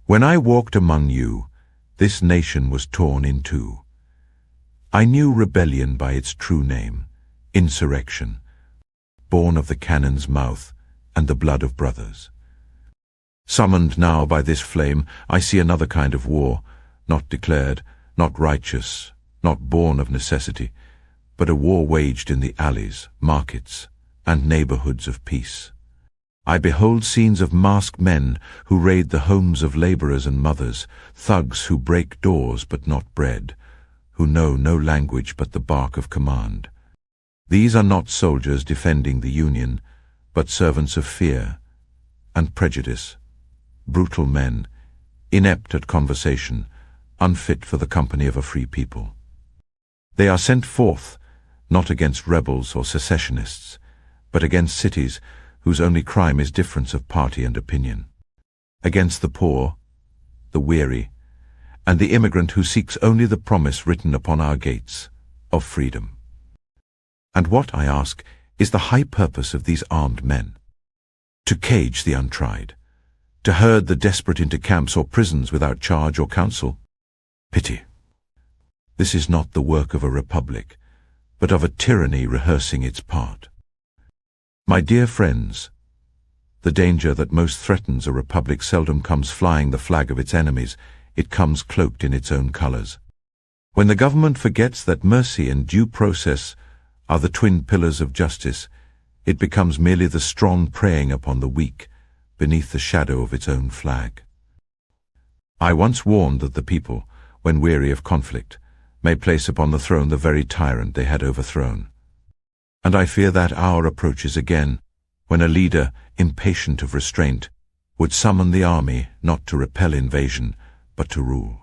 When I walked among you, this nation was torn in two. I knew rebellion by its true name, insurrection, born of the cannon's mouth and the blood of brothers. Summoned now by this flame, I see another kind of war, not declared, not righteous, not born of necessity, but a war waged in the alleys, markets, and neighborhoods of peace. I behold scenes of masked men who raid the homes of laborers and mothers, thugs who break doors but not bread, who know no language but the bark of command. These are not soldiers defending the Union, but servants of fear and prejudice, brutal men, inept at conversation, unfit for the company of a free people. They are sent forth, not against rebels or secessionists, but against cities whose only crime is difference of party and opinion, against the poor, the weary, and the immigrant who seeks only the promise written upon our gates of freedom. And what, I ask, is the high purpose of these armed men? To cage the untried, to herd the desperate into camps or prisons without charge or counsel? Pity. This is not the work of a republic, but of a tyranny rehearsing its part. My dear friends, the danger that most threatens a republic seldom comes flying the flag of its enemies, it comes cloaked in its own colors. When the government forgets that mercy and due process are the twin pillars of justice, it becomes merely the strong preying upon the weak beneath the shadow of its own flag. I once warned that the people, when weary of conflict, may place upon the throne the very tyrant they had overthrown. And I fear that hour approaches again, when a leader, impatient of restraint, would summon the army not to repel invasion, but to rule.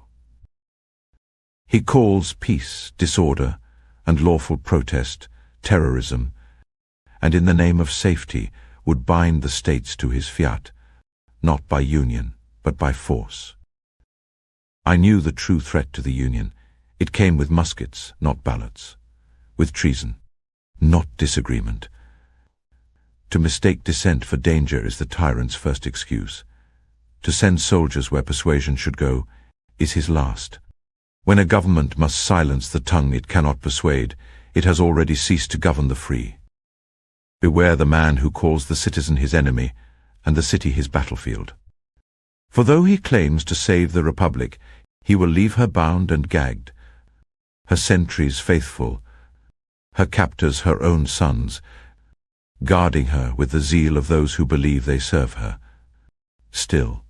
He calls peace, disorder, and lawful protest, terrorism, and in the name of safety would bind the states to his fiat, not by union, but by force. I knew the true threat to the Union. It came with muskets, not ballots, with treason, not disagreement. To mistake dissent for danger is the tyrant's first excuse. To send soldiers where persuasion should go is his last. When a government must silence the tongue it cannot persuade, it has already ceased to govern the free. Beware the man who calls the citizen his enemy and the city his battlefield. For though he claims to save the republic, he will leave her bound and gagged, her sentries faithful, her captors her own sons, guarding her with the zeal of those who believe they serve her. Still,